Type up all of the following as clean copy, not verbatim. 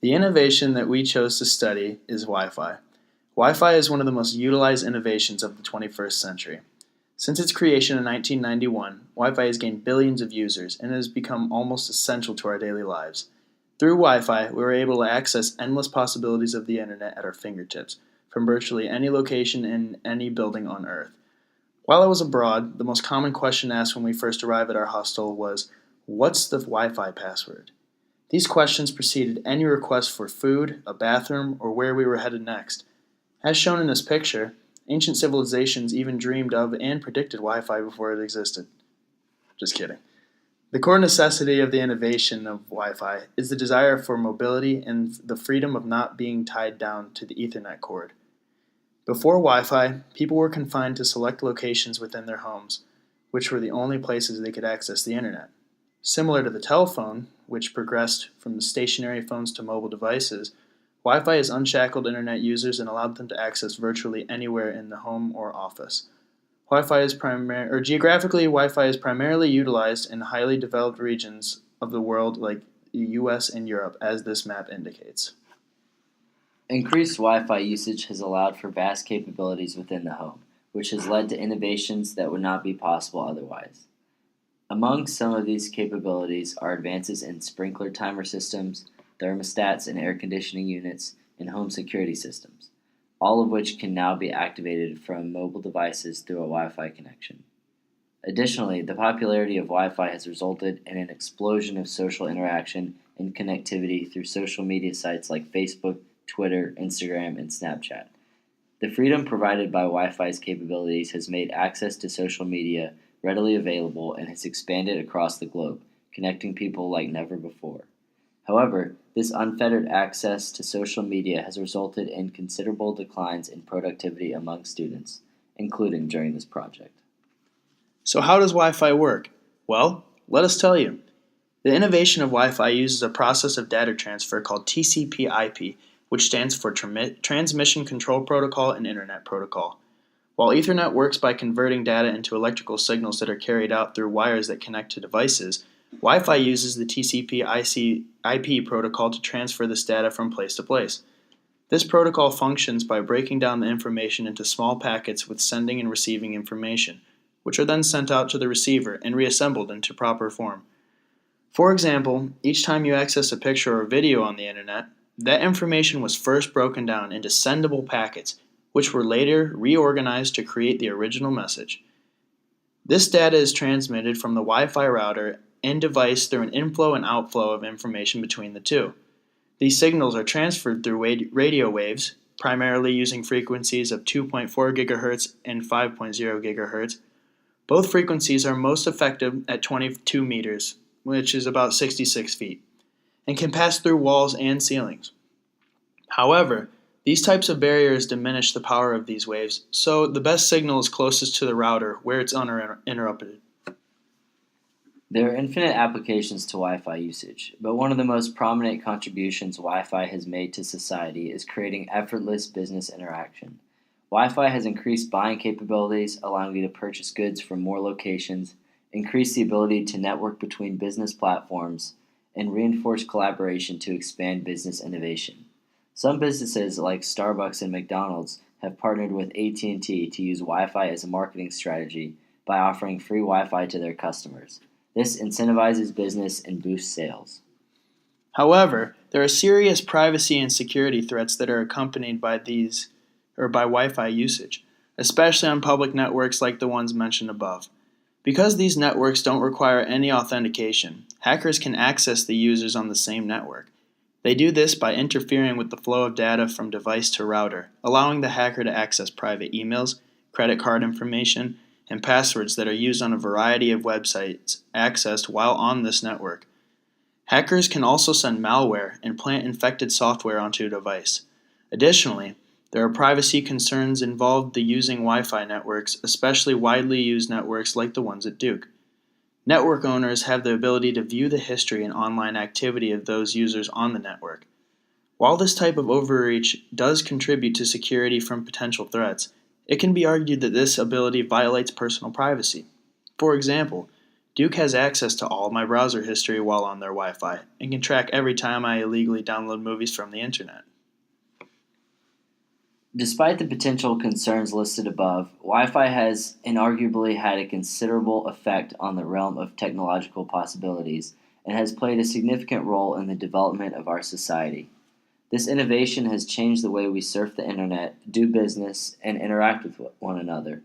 The innovation that we chose to study is Wi-Fi. Wi-Fi is one of the most utilized innovations of the 21st century. Since its creation in 1991, Wi-Fi has gained billions of users and has become almost essential to our daily lives. Through Wi-Fi, we were able to access endless possibilities of the internet at our fingertips, from virtually any location in any building on Earth. While I was abroad, the most common question asked when we first arrived at our hostel was, "What's the Wi-Fi password?" These questions preceded any request for food, a bathroom, or where we were headed next. As shown in this picture, ancient civilizations even dreamed of and predicted Wi-Fi before it existed. Just kidding. The core necessity of the innovation of Wi-Fi is the desire for mobility and the freedom of not being tied down to the Ethernet cord. Before Wi-Fi, people were confined to select locations within their homes, which were the only places they could access the internet. Similar to the telephone, which progressed from the stationary phones to mobile devices, Wi-Fi has unshackled internet users and allowed them to access virtually anywhere in the home or office. Geographically, Wi-Fi is primarily utilized in highly developed regions of the world like the US and Europe, as this map indicates. Increased Wi-Fi usage has allowed for vast capabilities within the home, which has led to innovations that would not be possible otherwise. Among some of these capabilities are advances in sprinkler timer systems, thermostats and air conditioning units, and home security systems, all of which can now be activated from mobile devices through a Wi-Fi connection. Additionally, the popularity of Wi-Fi has resulted in an explosion of social interaction and connectivity through social media sites like Facebook, Twitter, Instagram, and Snapchat. The freedom provided by Wi-Fi's capabilities has made access to social media readily available and has expanded across the globe, connecting people like never before. However, this unfettered access to social media has resulted in considerable declines in productivity among students, including during this project. So how does Wi-Fi work? Well, let us tell you. The innovation of Wi-Fi uses a process of data transfer called TCP/IP, which stands for Transmission Control Protocol and Internet Protocol. While Ethernet works by converting data into electrical signals that are carried out through wires that connect to devices, Wi-Fi uses the TCP/IP protocol to transfer this data from place to place. This protocol functions by breaking down the information into small packets with sending and receiving information, which are then sent out to the receiver and reassembled into proper form. For example, each time you access a picture or video on the internet, that information was first broken down into sendable packets, which were later reorganized to create the original message. This data is transmitted from the Wi-Fi router and device through an inflow and outflow of information between the two. These signals are transferred through radio waves, primarily using frequencies of 2.4 GHz and 5.0 GHz. Both frequencies are most effective at 22 meters, which is about 66 feet, and can pass through walls and ceilings. However, these types of barriers diminish the power of these waves, so the best signal is closest to the router where it's uninterrupted. There are infinite applications to Wi-Fi usage, but one of the most prominent contributions Wi-Fi has made to society is creating effortless business interaction. Wi-Fi has increased buying capabilities, allowing you to purchase goods from more locations, increased the ability to network between business platforms, and reinforced collaboration to expand business innovation. Some businesses like Starbucks and McDonald's have partnered with AT&T to use Wi-Fi as a marketing strategy by offering free Wi-Fi to their customers. This incentivizes business and boosts sales. However, there are serious privacy and security threats that are accompanied by Wi-Fi usage, especially on public networks like the ones mentioned above. Because these networks don't require any authentication, hackers can access the users on the same network. They do this by interfering with the flow of data from device to router, allowing the hacker to access private emails, credit card information, and passwords that are used on a variety of websites accessed while on this network. Hackers can also send malware and plant infected software onto a device. Additionally, there are privacy concerns involved in using Wi-Fi networks, especially widely used networks like the ones at Duke. Network owners have the ability to view the history and online activity of those users on the network. While this type of overreach does contribute to security from potential threats, it can be argued that this ability violates personal privacy. For example, Duke has access to all my browser history while on their Wi-Fi and can track every time I illegally download movies from the internet. Despite the potential concerns listed above, Wi-Fi has inarguably had a considerable effect on the realm of technological possibilities and has played a significant role in the development of our society. This innovation has changed the way we surf the internet, do business, and interact with one another.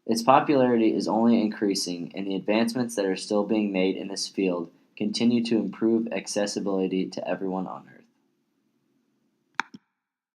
Its popularity is only increasing, and the advancements that are still being made in this field continue to improve accessibility to everyone on Earth.